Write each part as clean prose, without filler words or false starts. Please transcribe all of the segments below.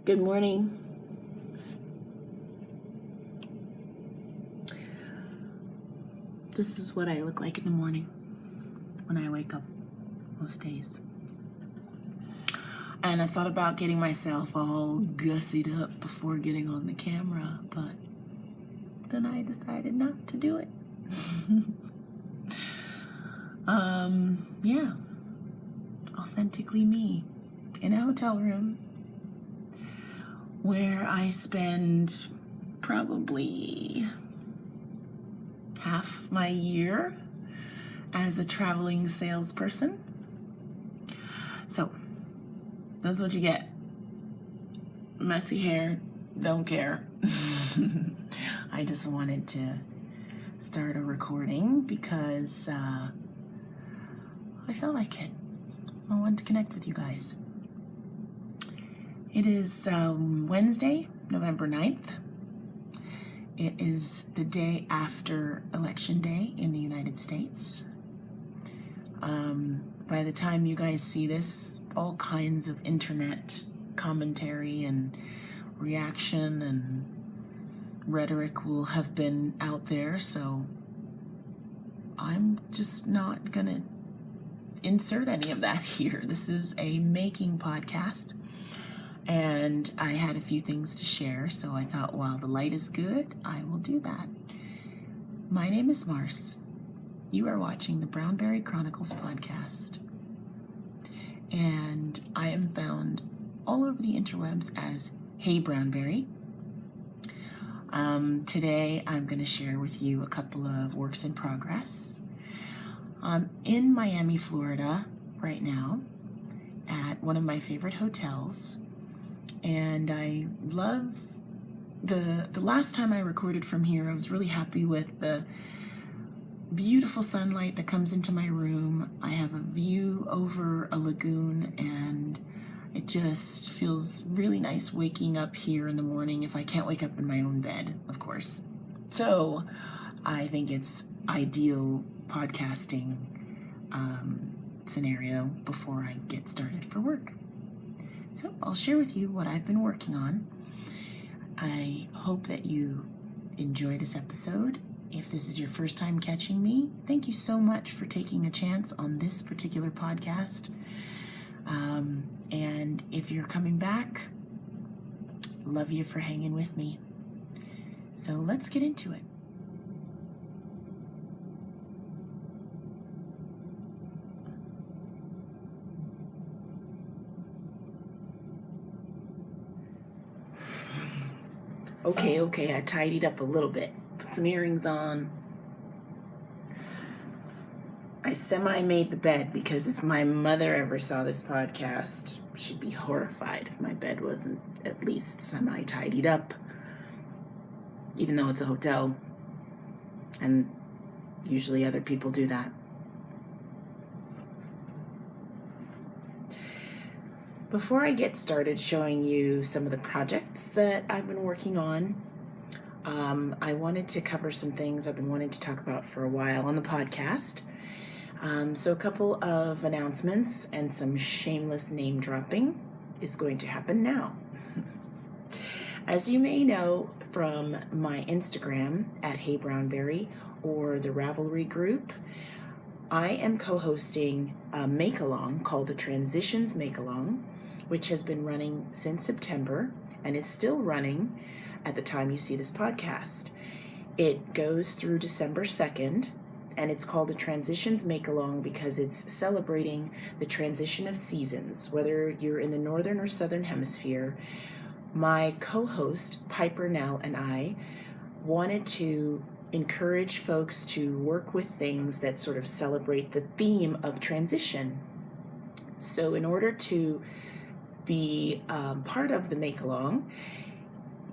Good morning. This is what I look like in the morning when I wake up most days. And I thought about getting myself all gussied up before getting on the camera, but then I decided not to do it. Yeah, authentically me in a hotel room where I spend probably half my year as a traveling salesperson. So that's what you get. Messy hair, don't care. I just wanted to start a recording because I felt like it. I wanted to connect with you guys. It is Wednesday, November 9th. It is the day after Election Day in the United States. By the time you guys see this, all kinds of internet commentary and reaction and rhetoric will have been out there, so I'm just not gonna insert any of that here. This is a making podcast, and I had a few things to share, so I thought while the light is good, I will do that. My name is Mars. You are watching the BrownBerry Chronicles podcast, and I am found all over the interwebs as heyBrownBerry. Today I'm going to share with you a couple of works in progress. I'm in Miami, Florida right now at one of my favorite hotels, and I love the last time I recorded from here. I was really happy with the beautiful sunlight that comes into my room. I have a view over a lagoon, and it just feels really nice waking up here in the morning if I can't wake up in my own bed, of course. So I think it's ideal podcasting scenario before I get started for work. So I'll share with you what I've been working on. I hope that you enjoy this episode. If this is your first time catching me, thank you so much for taking a chance on this particular podcast. And if you're coming back, love you for hanging with me. So let's get into it. Okay, I tidied up a little bit. Put some earrings on. I semi-made the bed because if my mother ever saw this podcast, she'd be horrified if my bed wasn't at least semi-tidied up, even though it's a hotel, and usually other people do that. Before I get started showing you some of the projects that I've been working on, I wanted to cover some things I've been wanting to talk about for a while on the podcast. So a couple of announcements and some shameless name dropping is going to happen now. As you may know from my Instagram at heyBrownBerry or the Ravelry group, I am co-hosting a make-along called the Transitions Make-Along, which has been running since September and is still running at the time you see this podcast. It goes through December 2nd, and it's called the Transitions Make-Along because it's celebrating the transition of seasons, whether you're in the northern or southern hemisphere. My co-host, Pipernell, and I wanted to encourage folks to work with things that sort of celebrate the theme of transition. So in order to be part of the make-along,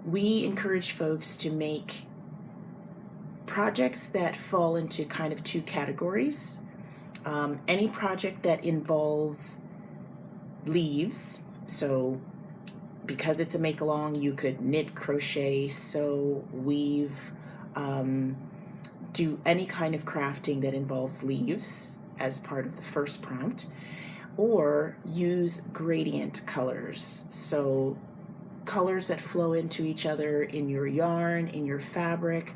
we encourage folks to make projects that fall into kind of two categories. Any project that involves leaves, so because it's a make-along, you could knit, crochet, sew, weave, do any kind of crafting that involves leaves as part of the first prompt, or use gradient colors. So colors that flow into each other in your yarn, in your fabric,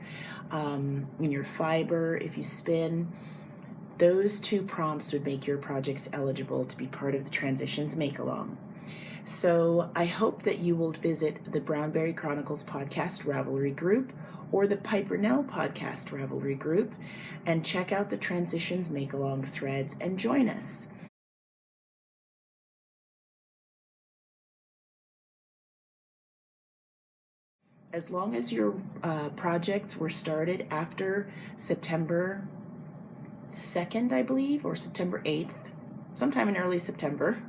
in your fiber, if you spin. Those 2 prompts would make your projects eligible to be part of the Transitions Make-Along. So I hope that you will visit the BrownBerry Chronicles podcast Ravelry group or the Pipernell podcast Ravelry group and check out the Transitions Make-Along threads and join us. As long as your projects were started after September 2nd, I believe, or September 8th, sometime in early September,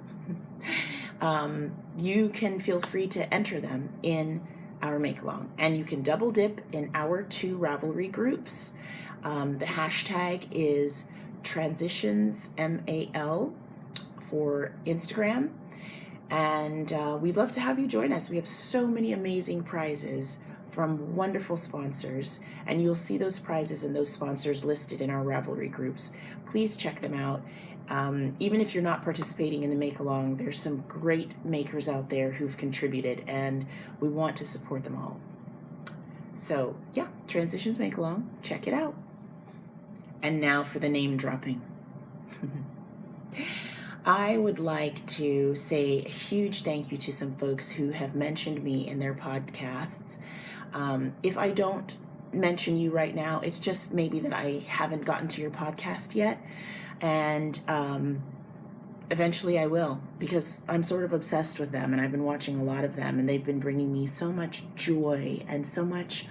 you can feel free to enter them in our make-along. And you can double dip in our 2 Ravelry groups. The hashtag is TransitionsMAL for Instagram. And we'd love to have you join us. We have so many amazing prizes from wonderful sponsors, and you'll see those prizes and those sponsors listed in our Ravelry groups. Please check them out. Even if you're not participating in the make-along, there's some great makers out there who've contributed, and we want to support them all. So yeah, Transitions Make-Along, check it out. And now for the name dropping. I would like to say a huge thank you to some folks who have mentioned me in their podcasts. If I don't mention you right now, it's just maybe that I haven't gotten to your podcast yet. And eventually I will, because I'm sort of obsessed with them and I've been watching a lot of them, and they've been bringing me so much joy and so much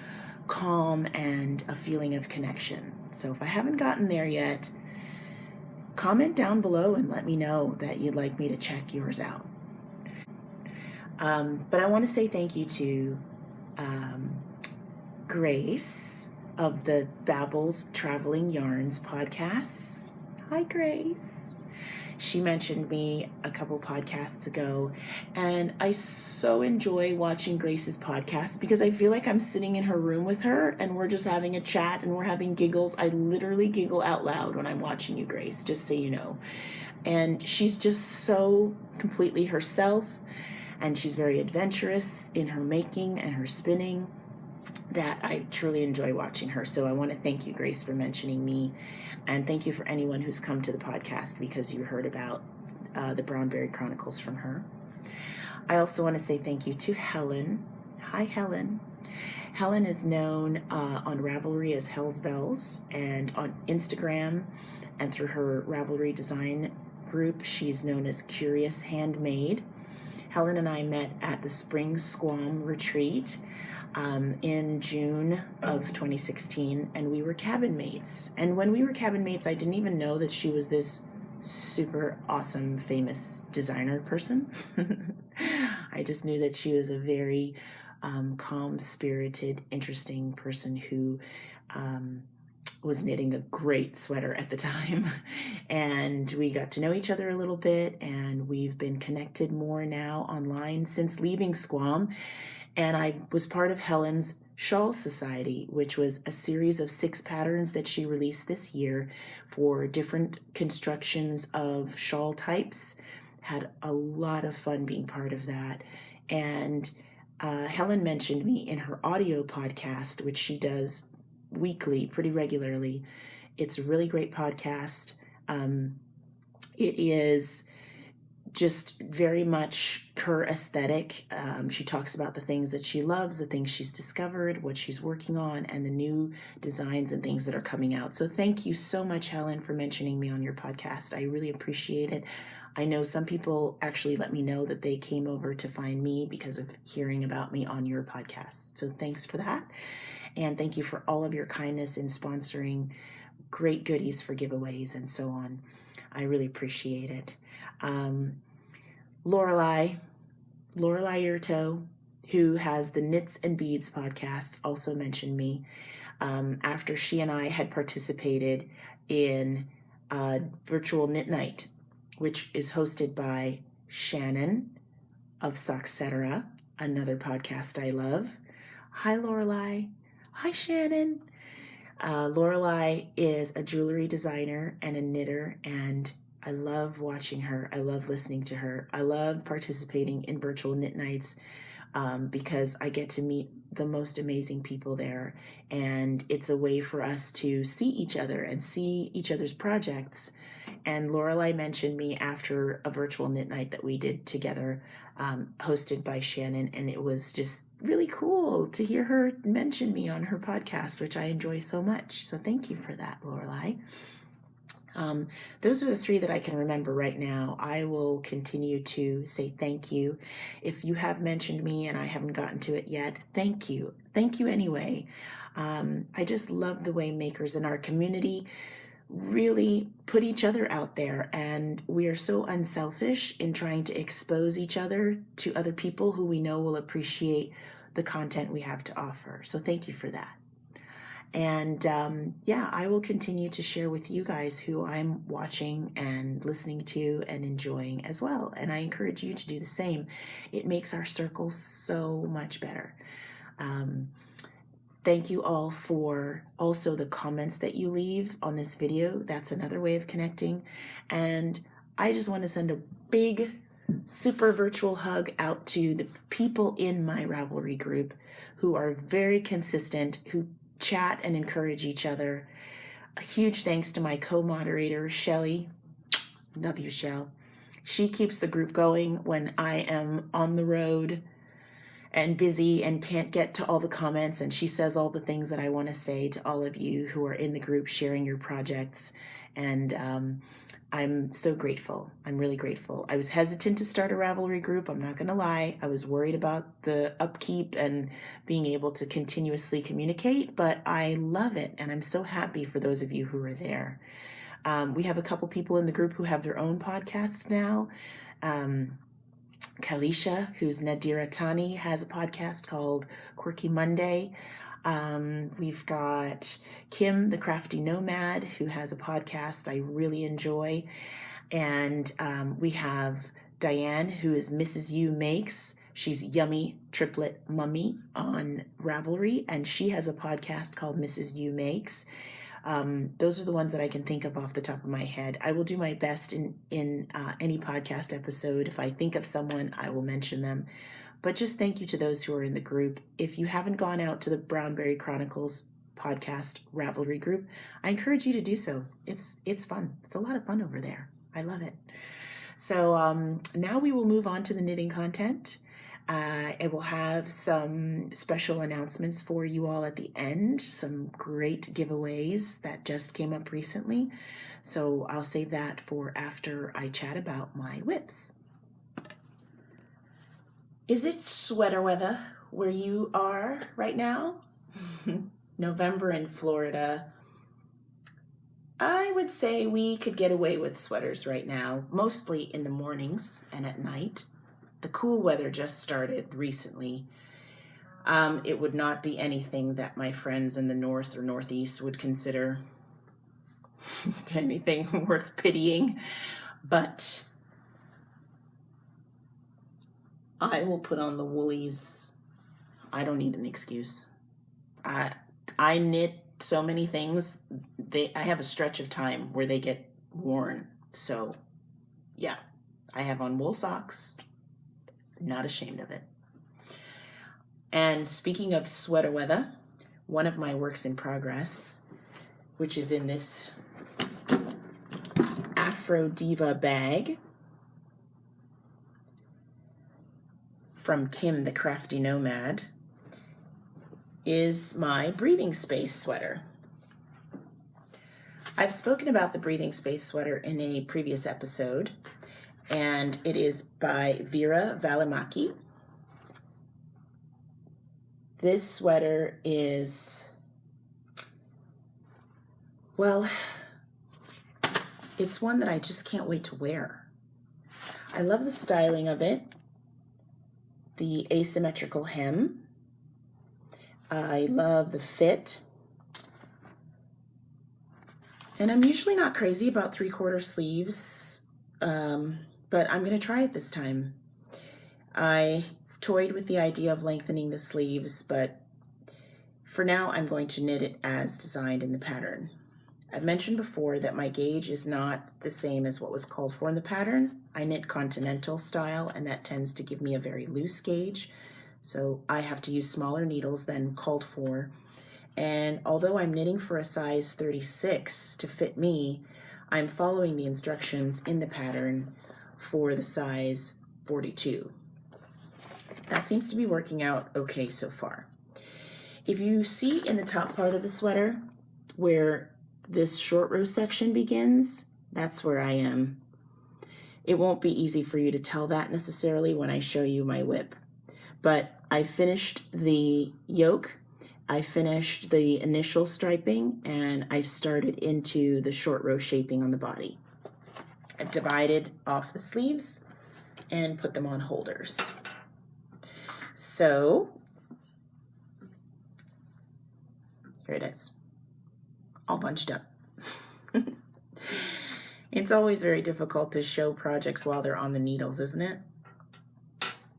calm and a feeling of connection. So if I haven't gotten there yet, comment down below and let me know that you'd like me to check yours out. But I want to say thank you to Grace of the Babbles Traveling Yarns podcast. Hi, Grace. She mentioned me a couple podcasts ago, and I so enjoy watching Grace's podcast because I feel like I'm sitting in her room with her and we're just having a chat and we're having giggles. I literally giggle out loud when I'm watching you, Grace, just so you know. And she's just so completely herself, and she's very adventurous in her making and her spinning that I truly enjoy watching her. So I want to thank you, Grace, for mentioning me, and thank you for anyone who's come to the podcast because you heard about the BrownBerry Chronicles from her. I also want to say thank you to Helen. Hi, Helen. Helen is known on Ravelry as Hell's Bells, and on Instagram and through her Ravelry design group, she's known as Curious Handmade. Helen and I met at the Spring Squam Retreat in June of 2016, and we were cabin mates. And when we were cabin mates, I didn't even know that she was this super awesome, famous designer person. I just knew that she was a very calm-spirited, interesting person who was knitting a great sweater at the time. And we got to know each other a little bit, and we've been connected more now online since leaving Squam. And I was part of Helen's Shawl Society, which was a series of 6 patterns that she released this year for different constructions of shawl types. Had a lot of fun being part of that. And Helen mentioned me in her audio podcast, which she does weekly, pretty regularly. It's a really great podcast. It is just very much her aesthetic. She talks about the things that she loves, the things she's discovered, what she's working on, and the new designs and things that are coming out. So thank you so much, Helen, for mentioning me on your podcast. I really appreciate it. I know some people actually let me know that they came over to find me because of hearing about me on your podcast. So thanks for that. And thank you for all of your kindness in sponsoring great goodies for giveaways and so on. I really appreciate it. Lorelei Eurto, who has the Knits and Beads podcast, also mentioned me after she and I had participated in a virtual knit night, which is hosted by Shannon of Soxcetera, another podcast I love. Hi, Lorelei. Hi, Shannon. Lorelei is a jewelry designer and a knitter, and I love watching her. I love listening to her. I love participating in virtual knit nights because I get to meet the most amazing people there, and it's a way for us to see each other and see each other's projects. And Lorelei mentioned me after a virtual knit night that we did together, hosted by Shannon, and it was just really cool to hear her mention me on her podcast, which I enjoy so much. So thank you for that, Lorelei. Those are the three that I can remember right now. I will continue to say thank you. If you have mentioned me and I haven't gotten to it yet, thank you. Thank you anyway. I just love the way makers in our community really put each other out there, and we are so unselfish in trying to expose each other to other people who we know will appreciate the content we have to offer. So thank you for that. And yeah, I will continue to share with you guys who I'm watching and listening to and enjoying as well. And I encourage you to do the same. It makes our circle so much better. Thank you all for also the comments that you leave on this video. That's another way of connecting. And I just want to send a big, super virtual hug out to the people in my Ravelry group who are very consistent, who chat and encourage each other. A huge thanks to my co-moderator, Shelly. Love you, Shell. She keeps the group going when I am on the road and busy and can't get to all the comments, and she says all the things that I want to say to all of you who are in the group sharing your projects. And I'm so grateful. I'm really grateful. I was hesitant to start a Ravelry group. I'm not going to lie. I was worried about the upkeep and being able to continuously communicate, but I love it. And I'm so happy for those of you who are there. We have a couple people in the group who have their own podcasts now. Caleisha, who's Nadira Tani, has a podcast called Quirky Monday. We've got Kim, the Crafty Nomad, who has a podcast I really enjoy. And we have Diane, who is MrsUMakes. She's Yummy Triplet Mummy on Ravelry, and she has a podcast called MrsUMakes. Those are the ones that I can think of off the top of my head. I will do my best in any podcast episode. If I think of someone, I will mention them. But just thank you to those who are in the group. If you haven't gone out to the BrownBerry Chronicles podcast Ravelry group, I encourage you to do so. It's fun. It's a lot of fun over there. I love it. So now we will move on to the knitting content. I will have some special announcements for you all at the end, some great giveaways that just came up recently. So I'll save that for after I chat about my whips. Is it sweater weather where you are right now? November in Florida. I would say we could get away with sweaters right now, mostly in the mornings and at night. The cool weather just started recently. It would not be anything that my friends in the north or northeast would consider anything worth pitying, but I will put on the woolies. I don't need an excuse. I knit so many things. I have a stretch of time where they get worn. So yeah, I have on wool socks. Not ashamed of it. And speaking of sweater weather, one of my works in progress, which is in this Afro Diva bag from Kim, the Crafty Nomad, is my breathing space sweater. I've spoken about the breathing space sweater in a previous episode, and it is by Vera Valimaki. This sweater is, well, it's one that I just can't wait to wear. I love the styling of it, the asymmetrical hem. I love the fit. And I'm usually not crazy about 3/4 sleeves, but I'm going to try it this time. I toyed with the idea of lengthening the sleeves, but for now I'm going to knit it as designed in the pattern. I've mentioned before that my gauge is not the same as what was called for in the pattern. I knit continental style, and that tends to give me a very loose gauge. So I have to use smaller needles than called for. And although I'm knitting for a size 36 to fit me, I'm following the instructions in the pattern for the size 42. That seems to be working out okay so far. If you see in the top part of the sweater where this short row section begins, that's where I am. It won't be easy for you to tell that necessarily when I show you my whip, but I finished the yoke, I finished the initial striping, and I started into the short row shaping on the body. I've divided off the sleeves and put them on holders. So here it is, all bunched up. It's always very difficult to show projects while they're on the needles, isn't it?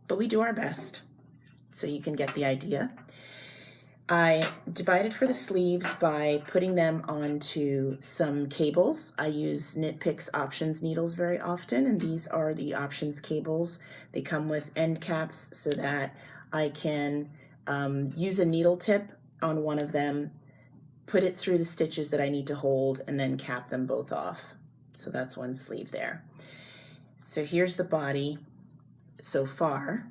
But we do our best, so you can get the idea. I divided for the sleeves by putting them onto some cables. I use Knit Picks Options needles very often, and these are the options cables. They come with end caps so that I can use a needle tip on one of them, put it through the stitches that I need to hold, and then cap them both off. So that's one sleeve there. So here's the body so far.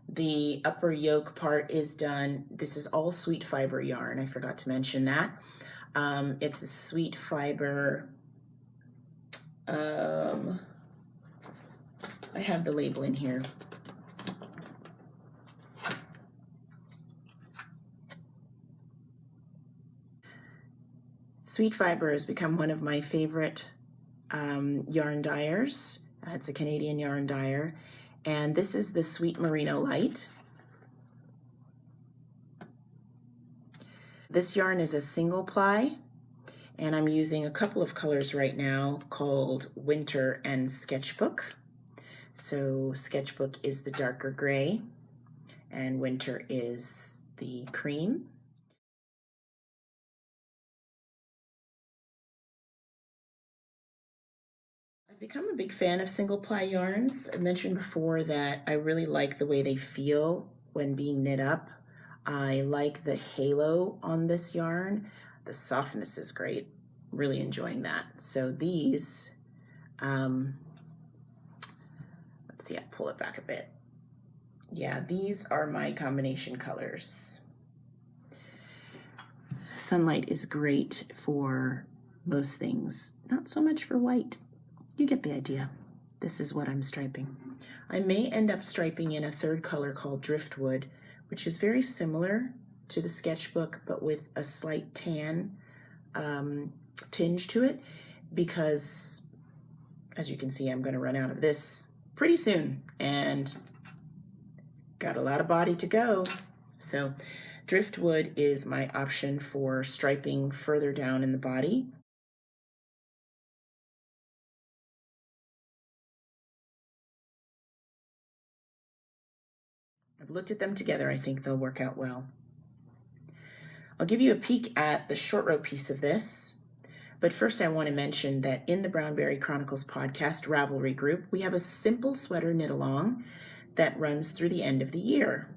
The upper yoke part is done. This is all sweet fiber yarn. I forgot to mention that. It's a sweet fiber. I have the label in here. Sweet fiber has become one of my favorite yarn dyers. It's a Canadian yarn dyer. And this is the Sweet Merino Light. This yarn is a single ply, and I'm using a couple of colors right now called Winter and Sketchbook. So Sketchbook is the darker gray, and Winter is the cream. I've become a big fan of single ply yarns. I mentioned before that I really like the way they feel when being knit up. I like the halo on this yarn. The softness is great. Really enjoying that. So these, let's see, I'll pull it back a bit. Yeah, these are my combination colors. Sunlight is great for most things, not so much for white. You get the idea. This is what I'm striping. I may end up striping in a third color called Driftwood, which is very similar to the Sketchbook, but with a slight tan tinge to it, because as you can see, I'm going to run out of this pretty soon and got a lot of body to go. So Driftwood is my option for striping further down in the body. I've looked at them together. I think they'll work out well. I'll give you a peek at the short row piece of this, but first I want to mention that in the BrownBerry Chronicles podcast Ravelry group, we have a simple sweater knit along that runs through the end of the year.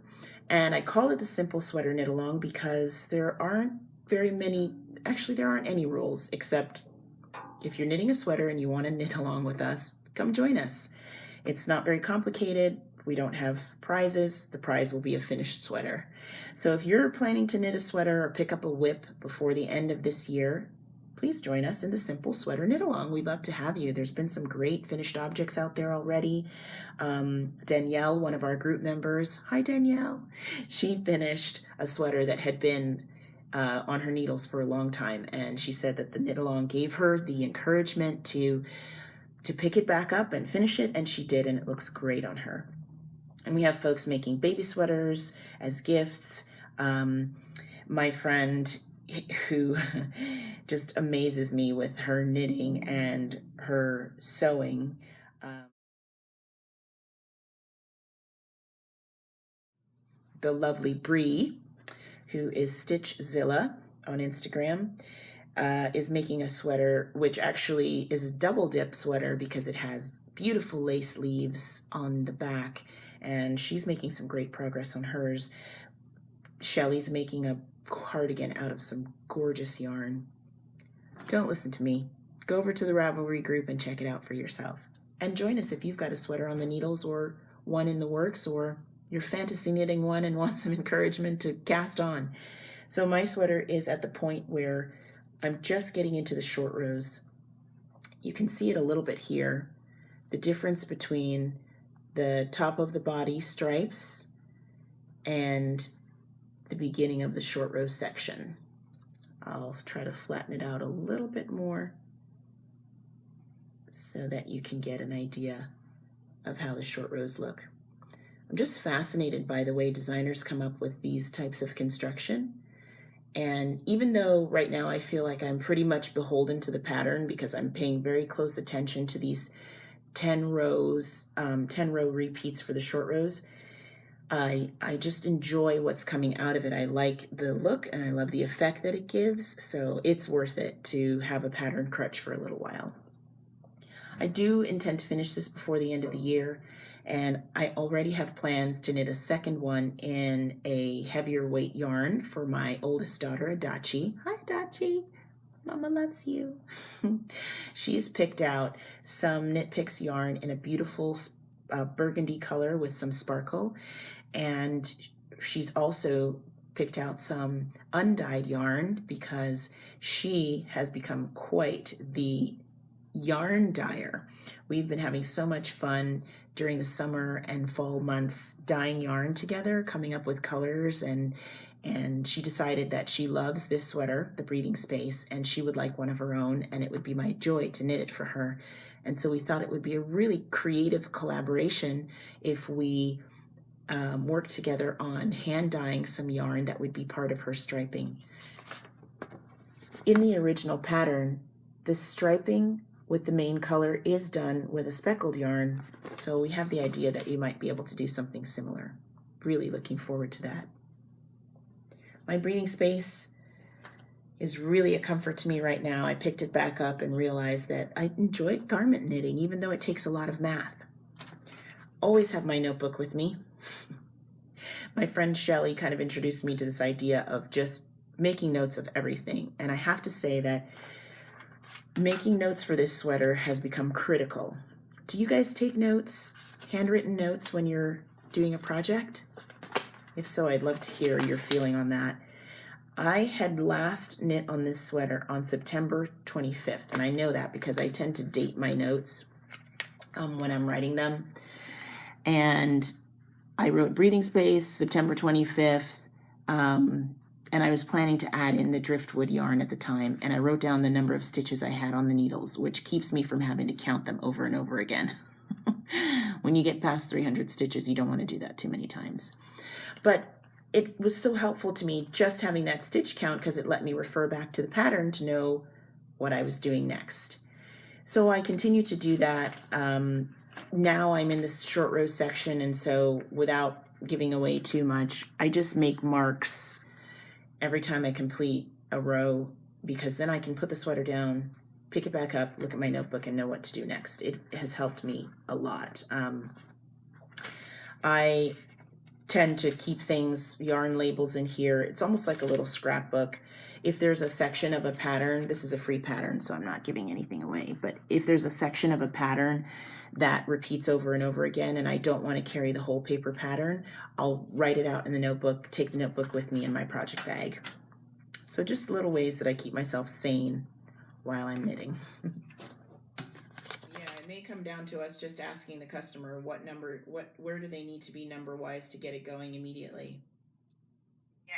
And I call it the simple sweater knit along because there aren't very many, actually there aren't any rules, except if you're knitting a sweater and you want to knit along with us, come join us. It's not very complicated. We don't have prizes. The prize will be a finished sweater. So if you're planning to knit a sweater or pick up a whip before the end of this year, please join us in the Simple Sweater Knit Along. We'd love to have you. There's been some great finished objects out there already. Danielle, one of our group members, hi Danielle, she finished a sweater that had been on her needles for a long time, and she said that the knit along gave her the encouragement to pick it back up and finish it, and she did, and it looks great on her. And we have folks making baby sweaters as gifts. My friend who just amazes me with her knitting and her sewing. The lovely Bree, who is Stitchzilla on Instagram, is making a sweater, which actually is a double dip sweater because it has beautiful lace sleeves on the back and she's making some great progress on hers. Shelly's making a cardigan out of some gorgeous yarn. Don't listen to me. Go over to the Ravelry group and check it out for yourself. And join us if you've got a sweater on the needles or one in the works, or you're fantasy knitting one and want some encouragement to cast on. So my sweater is at the point where I'm just getting into the short rows. You can see it a little bit here, the difference between the top of the body stripes and the beginning of the short row section. I'll try to flatten it out a little bit more so that you can get an idea of how the short rows look. I'm just fascinated by the way designers come up with these types of construction. And even though right now I feel like I'm pretty much beholden to the pattern because I'm paying very close attention to these 10 rows, 10 row repeats for the short rows, I just enjoy what's coming out of it. I like the look and I love the effect that it gives, so it's worth it to have a pattern crutch for a little while. I do intend to finish this before the end of the year, and I already have plans to knit a second one in a heavier weight yarn for my oldest daughter, Adachi. Hi, Adachi. Mama loves you. She's picked out some Knit Picks yarn in a beautiful burgundy color with some sparkle, and she's also picked out some undyed yarn because she has become quite the yarn dyer. We've been having so much fun during the summer and fall months dyeing yarn together, coming up with colors, and she decided that she loves this sweater, the Breathing Space, and she would like one of her own, and it would be my joy to knit it for her. And so we thought it would be a really creative collaboration if we worked together on hand dyeing some yarn that would be part of her striping. In the original pattern, the striping with the main color is done with a speckled yarn, so we have the idea that you might be able to do something similar. Really looking forward to that. My Breathing Space is really a comfort to me right now. I picked it back up and realized that I enjoy garment knitting, even though it takes a lot of math. Always have my notebook with me. My friend Shelly kind of introduced me to this idea of just making notes of everything, and I have to say that making notes for this sweater has become critical. Do you guys take notes, handwritten notes, when you're doing a project? If so, I'd love to hear your feeling on that. I had last knit on this sweater on September 25th, and I know that because I tend to date my notes when I'm writing them. And I wrote Breathing Space, September 25th, and I was planning to add in the driftwood yarn at the time, and I wrote down the number of stitches I had on the needles, which keeps me from having to count them over and over again. When you get past 300 stitches, you don't want to do that too many times. But it was so helpful to me just having that stitch count because it let me refer back to the pattern to know what I was doing next. So I continue to do that. Now I'm in this short row section, and so without giving away too much, I just make marks every time I complete a row, because then I can put the sweater down, pick it back up, look at my notebook, and know what to do next. It has helped me a lot. I tend to keep things, yarn labels in here. It's almost like a little scrapbook. If there's a section of a pattern, this is a free pattern, so I'm not giving anything away, but if there's a section of a pattern that repeats over and over again and I don't want to carry the whole paper pattern, I'll write it out in the notebook, take the notebook with me in my project bag. So just little ways that I keep myself sane while I'm knitting. Yeah, it may come down to us just asking the customer what number, where do they need to be number wise to get it going immediately. Yeah.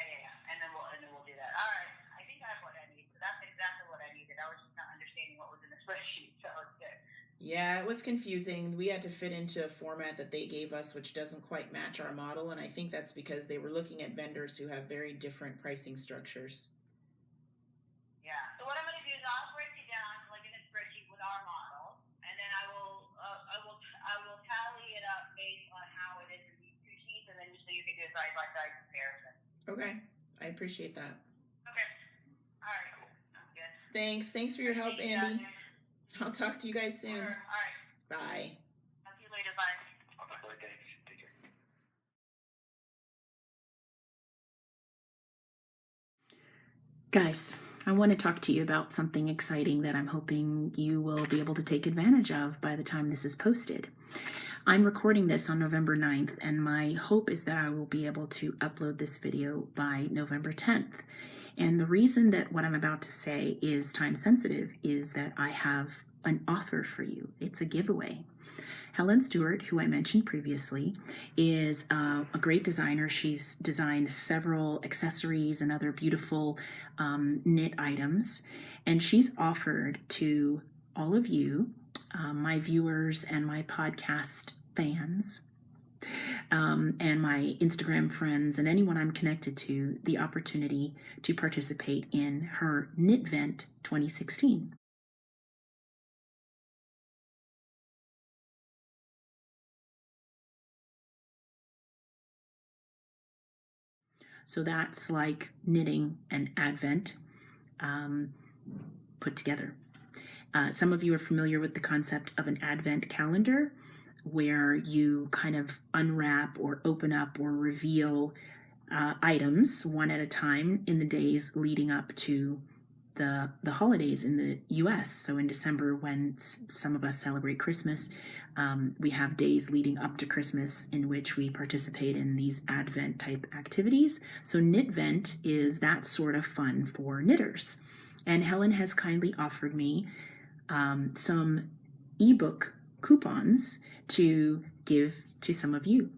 And then we'll do that. All right. I think that's what I need. So that's exactly what I needed. I was just not understanding what was in the spreadsheet, so it's good. Yeah, it was confusing. We had to fit into a format that they gave us, which doesn't quite match our model, and I think that's because they were looking at vendors who have very different pricing structures. Yeah. So what I'm going to do is I'll break it down like in a spreadsheet with our model, and then I will tally it up based on how it is in these two sheets, and then just so you can do a side-by-side comparison. Okay, I appreciate that. Okay. All right. Cool. Sounds good. Thanks for your help, Andy. I'll talk to you guys soon. Sure. All right. Bye. Talk to you later. Bye. Take care. Guys, I want to talk to you about something exciting that I'm hoping you will be able to take advantage of by the time this is posted. I'm recording this on November 9th, and my hope is that I will be able to upload this video by November 10th. And the reason that what I'm about to say is time sensitive is that I have an offer for you. It's a giveaway. Helen Stewart, who I mentioned previously, is a great designer. She's designed several accessories and other beautiful knit items, and she's offered to all of you, my viewers and my podcast fans, and my Instagram friends and anyone I'm connected to, the opportunity to participate in her Knitvent 2016. So that's like knitting and Advent put together. Some of you are familiar with the concept of an Advent calendar, where you kind of unwrap or open up or reveal items one at a time in the days leading up to the holidays in the US. So in December, when some of us celebrate Christmas, we have days leading up to Christmas in which we participate in these Advent type activities. So Knitvent is that sort of fun for knitters. And Helen has kindly offered me some ebook coupons to give to some of you.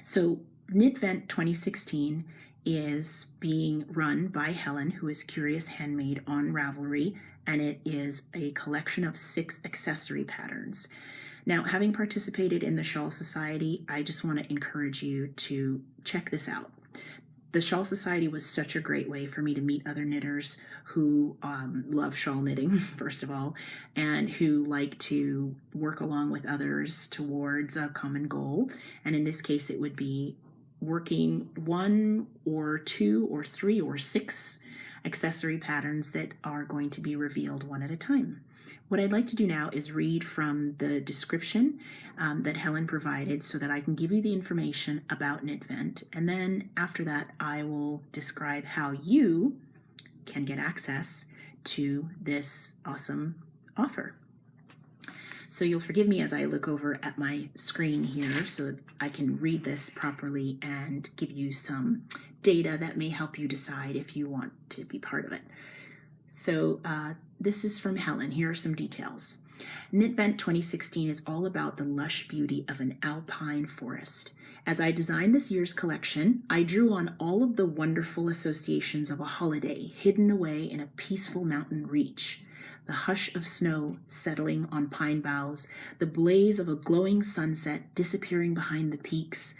So Knitvent 2016 is being run by Helen, who is Curious Handmade on Ravelry, and it is a collection of 6 accessory patterns. Now, having participated in the Shawl Society, I just want to encourage you to check this out. The Shawl Society was such a great way for me to meet other knitters who love shawl knitting, first of all, and who like to work along with others towards a common goal. And in this case, it would be working 1 or 2 or 3 or 6 accessory patterns that are going to be revealed one at a time. What I'd like to do now is read from the description that Helen provided so that I can give you the information about Knitvent, and then after that I will describe how you can get access to this awesome offer. So you'll forgive me as I look over at my screen here so that I can read this properly and give you some data that may help you decide if you want to be part of it. So this is from Helen. Here are some details. Knitvent 2016 is all about the lush beauty of an alpine forest. As I designed this year's collection, I drew on all of the wonderful associations of a holiday hidden away in a peaceful mountain reach. The hush of snow settling on pine boughs, the blaze of a glowing sunset disappearing behind the peaks,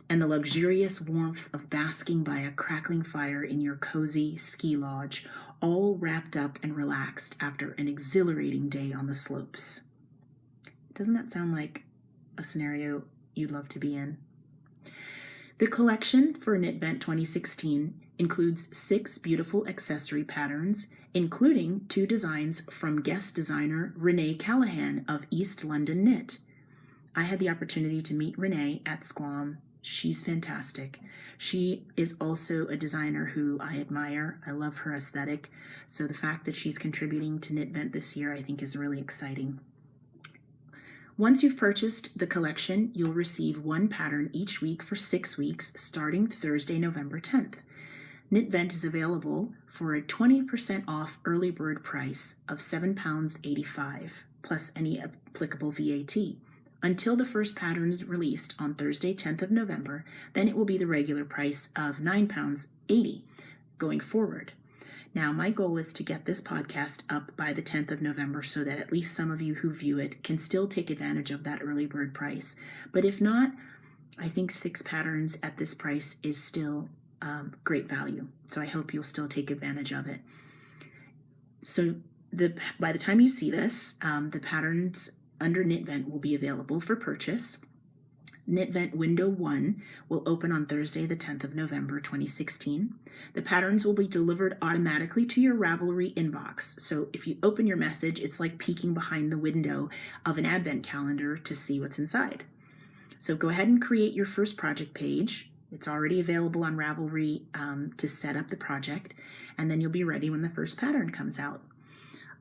and the luxurious warmth of basking by a crackling fire in your cozy ski lodge, all wrapped up and relaxed after an exhilarating day on the slopes. Doesn't that sound like a scenario you'd love to be in? The collection for Knitvent 2016 includes 6 beautiful accessory patterns, including 2 designs from guest designer Renee Callahan of East London Knit. I had the opportunity to meet Renee at Squam. She's fantastic. She is also a designer who I admire. I love her aesthetic. So the fact that she's contributing to Knitvent this year, I think, is really exciting. Once you've purchased the collection, you'll receive 1 pattern each week for 6 weeks, starting Thursday, November 10th. Knitvent is available for a 20% off early bird price of £7.85, plus any applicable VAT. Until the first pattern is released on Thursday, 10th of November, then it will be the regular price of £9.80 going forward. Now, my goal is to get this podcast up by the 10th of November so that at least some of you who view it can still take advantage of that early bird price. But if not, I think 6 patterns at this price is still great value. So I hope you'll still take advantage of it. So by the time you see this, the patterns under Knitvent will be available for purchase. Knitvent Window 1 will open on Thursday, the 10th of November, 2016. The patterns will be delivered automatically to your Ravelry inbox. So if you open your message, it's like peeking behind the window of an advent calendar to see what's inside. So go ahead and create your first project page It's already available on Ravelry to set up the project, and then you'll be ready when the first pattern comes out.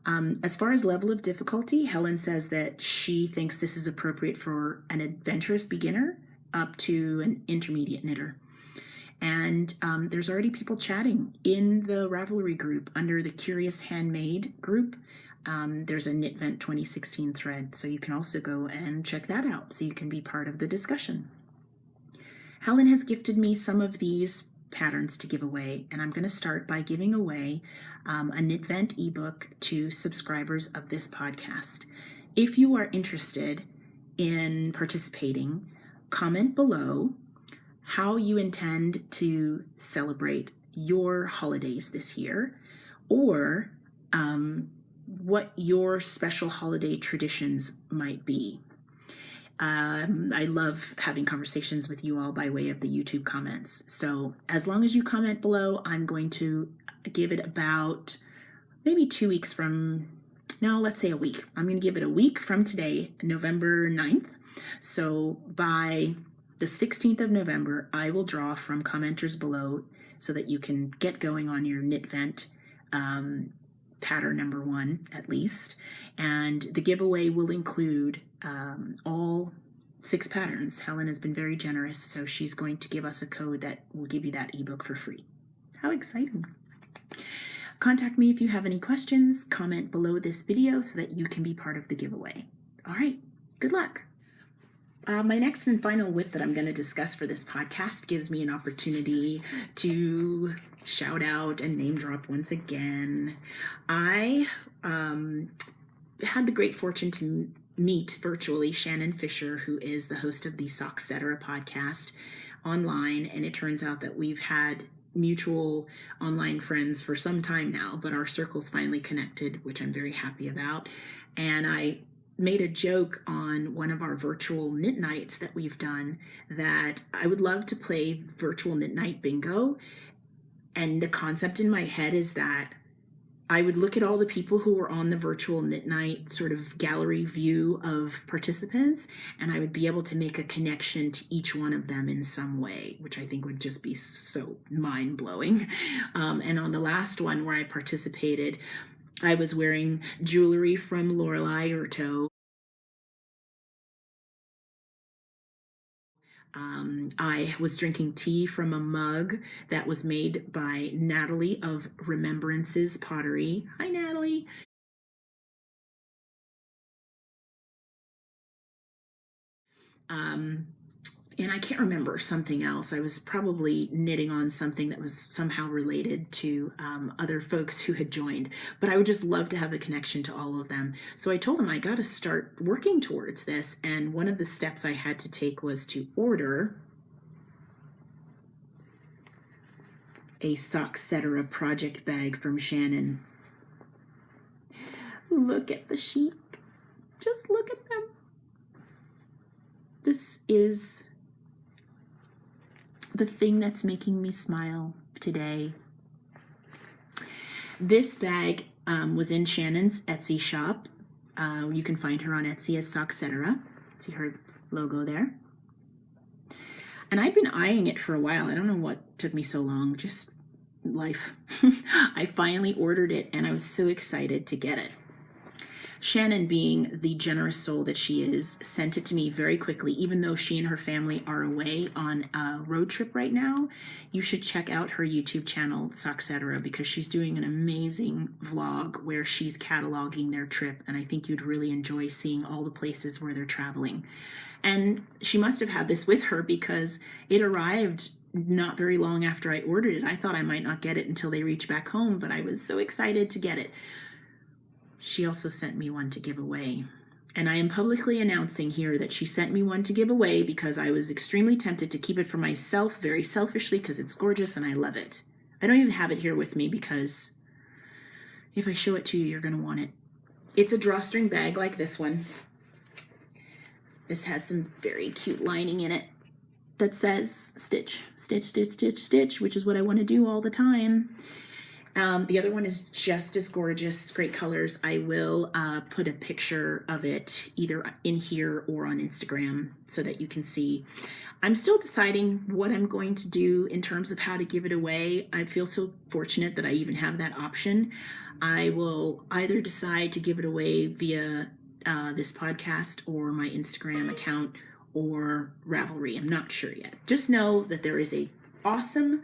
As far as level of difficulty, Helen says that she thinks this is appropriate for an adventurous beginner up to an intermediate knitter. And there's already people chatting in the Ravelry group under the Curious Handmade group. There's a Knitvent 2016 thread, so you can also go and check that out so you can be part of the discussion. Helen has gifted me some of these patterns to give away, and I'm going to start by giving away a Knitvent ebook to subscribers of this podcast. If you are interested in participating, comment below how you intend to celebrate your holidays this year, or what your special holiday traditions might be. I love having conversations with you all by way of the YouTube comments. So as long as you comment below, I'm going to give it about maybe 2 weeks from, no, let's say a week. I'm going to give it a week from today, November 9th. So by the 16th of November, I will draw from commenters below so that you can get going on your Knitvent pattern number 1 at least. And the giveaway will include all 6 patterns. Helen has been very generous, so she's going to give us a code that will give you that ebook for free. How exciting. Contact me if you have any questions. Comment below this video so that you can be part of the giveaway. All right, good luck. My next and final whip that I'm going to discuss for this podcast gives me an opportunity to shout out and name drop once again. I had the great fortune to meet virtually Shannon Fisher, who is the host of the Soxcetera podcast online, and it turns out that we've had mutual online friends for some time now, but our circles finally connected, which I'm very happy about. And I made a joke on one of our virtual knit nights that we've done that I would love to play virtual knit night bingo. And the concept in my head is that I would look at all the people who were on the virtual knit night sort of gallery view of participants, and I would be able to make a connection to each one of them in some way, which I think would just be so mind-blowing. And on the last one where I participated, I was wearing jewelry from Lorelei Eurto. I was drinking tea from a mug that was made by Natalie of Remembrances Pottery. Hi, Natalie. And I can't remember something else. I was probably knitting on something that was somehow related to other folks who had joined, but I would just love to have a connection to all of them. So I told them I got to start working towards this, and one of the steps I had to take was to order a Soxcetera project bag from Shannon. Look at the sheep. Just look at them. This is the thing that's making me smile today. This bag was in Shannon's Etsy shop. You can find her on Etsy as Soxcetera. See her logo there. And I've been eyeing it for a while. I don't know what took me so long, just life. I finally ordered it and I was so excited to get it. Shannon, being the generous soul that she is, sent it to me very quickly, even though she and her family are away on a road trip right now. You should check out her YouTube channel, Soxcetera, because she's doing an amazing vlog where she's cataloging their trip, and I think you'd really enjoy seeing all the places where they're traveling. And she must have had this with her because it arrived not very long after I ordered it. I thought I might not get it until they reach back home, but I was so excited to get it. She also sent me one to give away. And I am publicly announcing here that she sent me one to give away because I was extremely tempted to keep it for myself, very selfishly, because it's gorgeous and I love it. I don't even have it here with me because if I show it to you, you're going to want it. It's a drawstring bag like this one. This has some very cute lining in it that says stitch, stitch, stitch, stitch, stitch, which is what I want to do all the time. The other one is just as gorgeous, great colors. I will put a picture of it either in here or on Instagram so that you can see. I'm still deciding what I'm going to do in terms of how to give it away. I feel so fortunate that I even have that option. I will either decide to give it away via this podcast or my Instagram account or Ravelry. I'm not sure yet. Just know that there is a awesome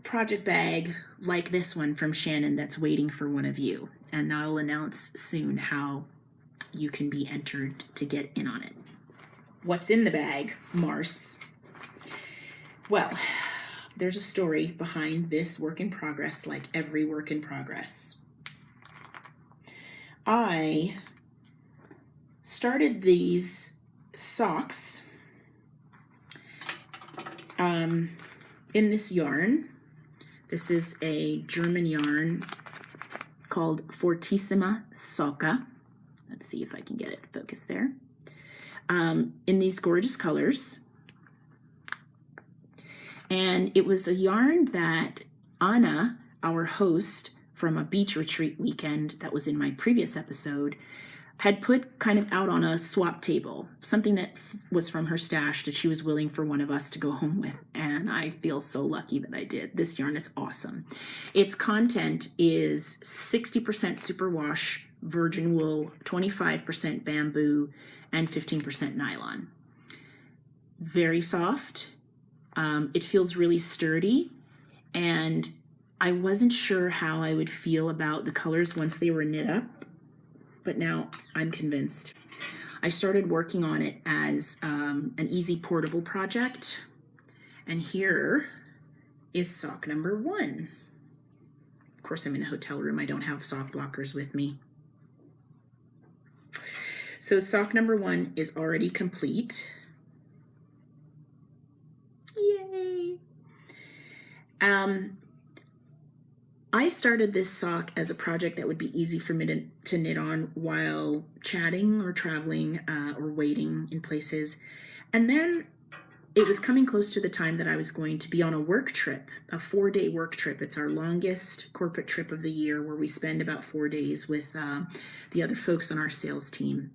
project bag like this one from Shannon that's waiting for one of you, and I'll announce soon how you can be entered to get in on it. What's in the bag, Mars? Well, there's a story behind this work in progress, like every work in progress. I started these socks in this yarn. This is a German yarn called Fortissima Socca. Let's see if I can get it focused there. In these gorgeous colors. And it was a yarn that Anna, our host from a beach retreat weekend that was in my previous episode, had put kind of out on a swap table, something that was from her stash that she was willing for one of us to go home with. And I feel so lucky that I did. This yarn is awesome. Its content is 60% superwash, virgin wool, 25% bamboo, and 15% nylon. Very soft. It feels really sturdy, and I wasn't sure how I would feel about the colors once they were knit up, but now I'm convinced. I started working on it as an easy portable project, and here is sock number 1. Of course, I'm in a hotel room. I don't have sock blockers with me. So sock number 1 is already complete. Yay! I started this sock as a project that would be easy for me to knit on while chatting or traveling or waiting in places. And then it was coming close to the time that I was going to be on a work trip, a 4-day work trip. It's our longest corporate trip of the year, where we spend about 4 days with the other folks on our sales team.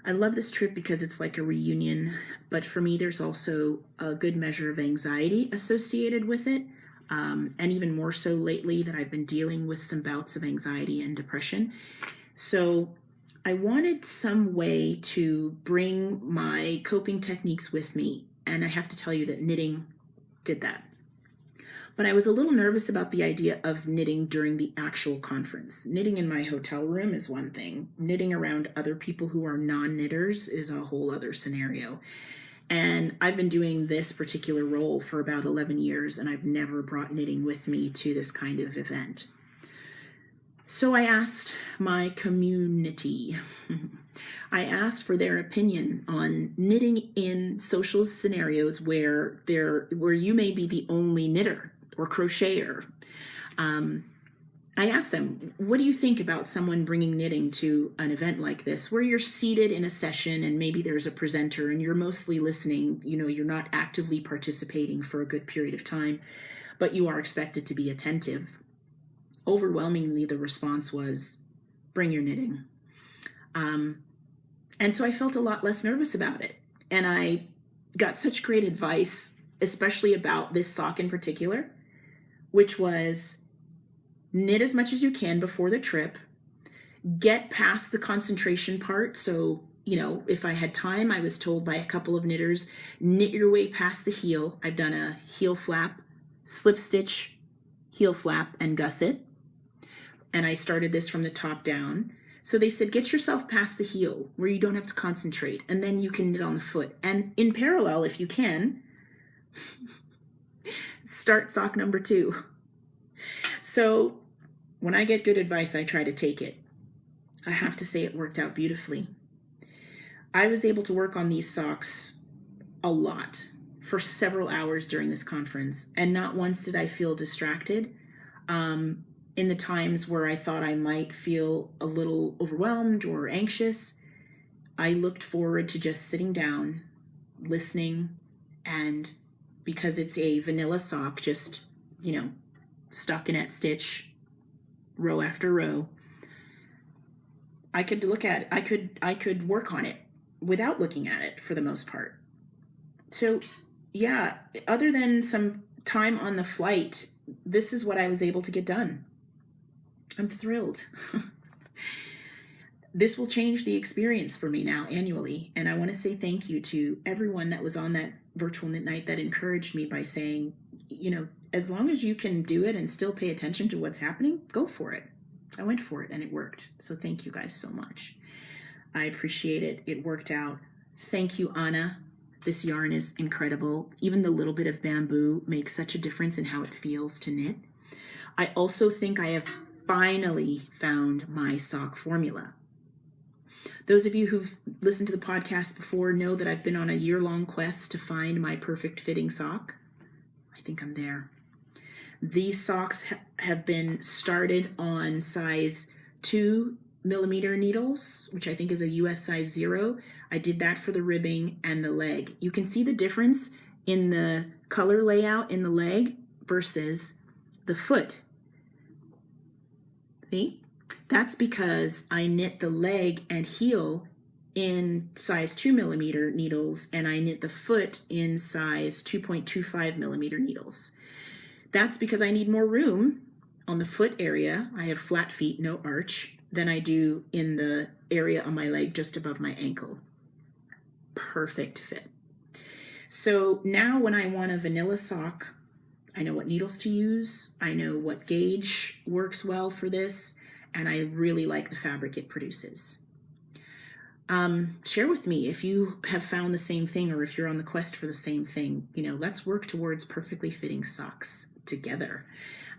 I love this trip because it's like a reunion, but for me, there's also a good measure of anxiety associated with it. And even more so lately, that I've been dealing with some bouts of anxiety and depression. So I wanted some way to bring my coping techniques with me. And I have to tell you that knitting did that. But I was a little nervous about the idea of knitting during the actual conference. Knitting in my hotel room is one thing. Knitting around other people who are non-knitters is a whole other scenario. And I've been doing this particular role for about 11 years, and I've never brought knitting with me to this kind of event. So I asked my community. I asked for their opinion on knitting in social scenarios where you may be the only knitter or crocheter. I asked them, what do you think about someone bringing knitting to an event like this, where you're seated in a session and maybe there's a presenter and you're mostly listening, you're not actively participating for a good period of time, but you are expected to be attentive. Overwhelmingly, the response was, bring your knitting. And so I felt a lot less nervous about it. And I got such great advice, especially about this sock in particular, which was knit as much as you can before the trip, get past the concentration part. So, if I had time, I was told by a couple of knitters, knit your way past the heel. I've done a heel flap, slip stitch, heel flap, and gusset. And I started this from the top down. So they said, get yourself past the heel where you don't have to concentrate, and then you can knit on the foot. And in parallel, if you can, start sock number 2. So when I get good advice, I try to take it. I have to say it worked out beautifully. I was able to work on these socks a lot for several hours during this conference, and not once did I feel distracted. In the times where I thought I might feel a little overwhelmed or anxious, I looked forward to just sitting down, listening, and because it's a vanilla sock, just, stockinette stitch, row after row, I could look at it. I could work on it without looking at it for the most part. So yeah, other than some time on the flight, this is what I was able to get done. I'm thrilled. This will change the experience for me now annually. And I want to say thank you to everyone that was on that virtual knit night that encouraged me by saying, you know, as long as you can do it and still pay attention to what's happening, go for it. I went for it and it worked. So thank you guys so much. I appreciate it. It worked out. Thank you, Anna. This yarn is incredible. Even the little bit of bamboo makes such a difference in how it feels to knit. I also think I have finally found my sock formula. Those of you who've listened to the podcast before know that I've been on a year-long quest to find my perfect fitting sock. I think I'm there. These socks have been started on size 2mm needles, which I think is a US size 0. I did that for the ribbing and the leg. You can see the difference in the color layout in the leg versus the foot. See? That's because I knit the leg and heel in size 2mm needles, and I knit the foot in size 2.25mm needles. That's because I need more room on the foot area. I have flat feet, no arch, than I do in the area on my leg just above my ankle. Perfect fit. So now when I want a vanilla sock, I know what needles to use. I know what gauge works well for this. And I really like the fabric it produces. Share with me if you have found the same thing or if you're on the quest for the same thing. You know, let's work towards perfectly fitting socks together.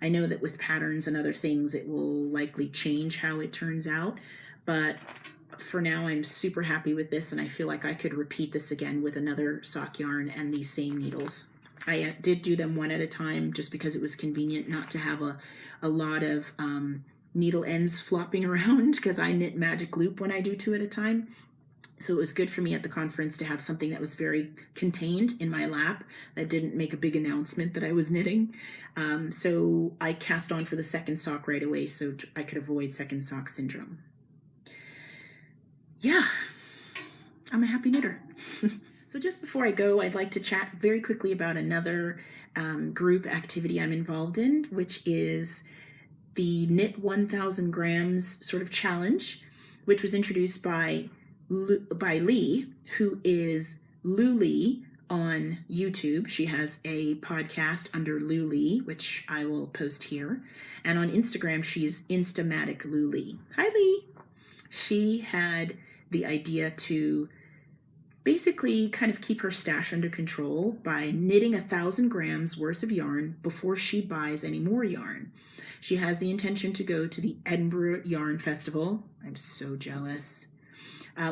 I know that with patterns and other things, it will likely change how it turns out. But for now, I'm super happy with this. And I feel like I could repeat this again with another sock yarn and these same needles. I did do them one at a time just because it was convenient not to have a lot of needle ends flopping around because I knit magic loop when I do 2 at a time. So it was good for me at the conference to have something that was very contained in my lap that didn't make a big announcement that I was knitting. So I cast on for the second sock right away so I could avoid second sock syndrome. Yeah, I'm a happy knitter. So just before I go, I'd like to chat very quickly about another group activity I'm involved in, which is the Knit 1,000 Grams sort of challenge, which was introduced by Leigh, who is Louleigh on YouTube. She has a podcast under Louleigh, which I will post here. And on Instagram, she's Instamatic Louleigh. Hi, Leigh. She had the idea to basically kind of keep her stash under control by knitting 1,000 grams worth of yarn before she buys any more yarn. She has the intention to go to the Edinburgh Yarn Festival. I'm so jealous.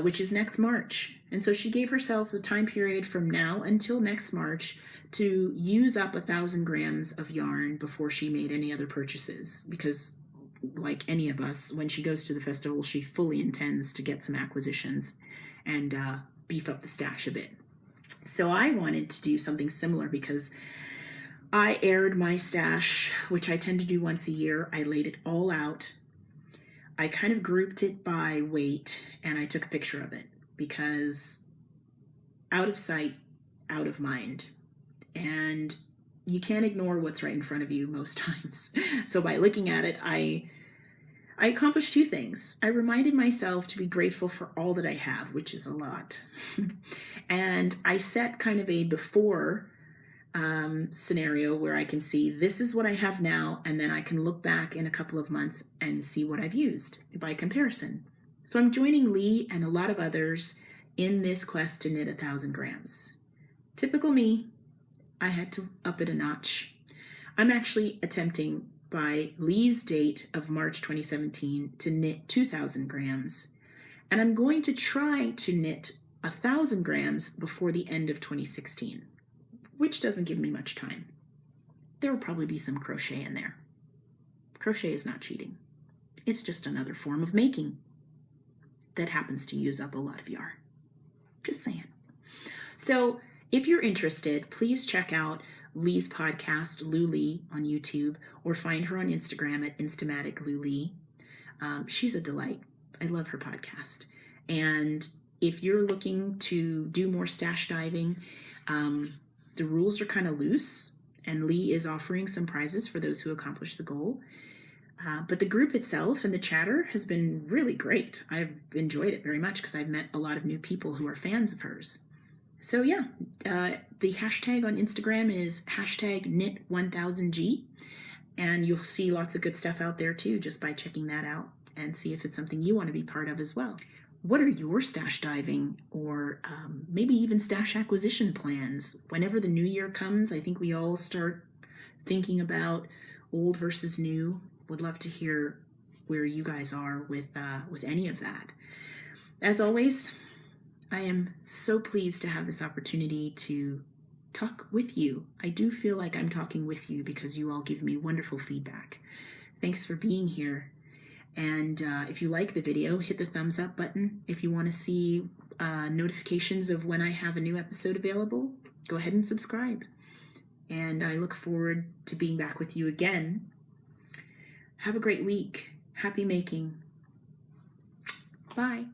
Which is next March. And so she gave herself the time period from now until next March to use up 1,000 grams of yarn before she made any other purchases. Because like any of us, when she goes to the festival, she fully intends to get some acquisitions and beef up the stash a bit. So I wanted to do something similar because I aired my stash, which I tend to do once a year. I laid it all out. I kind of grouped it by weight and I took a picture of it because out of sight, out of mind. And you can't ignore what's right in front of you most times. So by looking at it, I accomplished 2 things. I reminded myself to be grateful for all that I have, which is a lot. And I set kind of a before scenario where I can see this is what I have now, and then I can look back in a couple of months and see what I've used by comparison. So I'm joining Leigh and a lot of others in this quest to knit 1,000 grams. Typical me, I had to up it a notch. I'm actually attempting by Leigh's date of March 2017 to knit 2,000 grams, and I'm going to try to knit 1,000 grams before the end of 2016. Which doesn't give me much time. There will probably be some crochet in there. Crochet is not cheating. It's just another form of making that happens to use up a lot of yarn. Just saying. So if you're interested, please check out Leigh's podcast, Louleigh, on YouTube, or find her on Instagram at InstamaticLouleigh. She's a delight. I love her podcast. And if you're looking to do more stash diving, the rules are kind of loose, and Leigh is offering some prizes for those who accomplish the goal. But the group itself and the chatter has been really great. I've enjoyed it very much because I've met a lot of new people who are fans of hers. So yeah, the hashtag on Instagram is #knit1000G, and you'll see lots of good stuff out there too just by checking that out and see if it's something you want to be part of as well. What are your stash diving or maybe even stash acquisition plans? Whenever the new year comes, I think we all start thinking about old versus new. Would love to hear where you guys are with any of that. As always, I am so pleased to have this opportunity to talk with you. I do feel like I'm talking with you because you all give me wonderful feedback. Thanks for being here. And if you like the video, hit the thumbs up button. If you want to see notifications of when I have a new episode available, go ahead and subscribe. And I look forward to being back with you again. Have a great week. Happy making. Bye.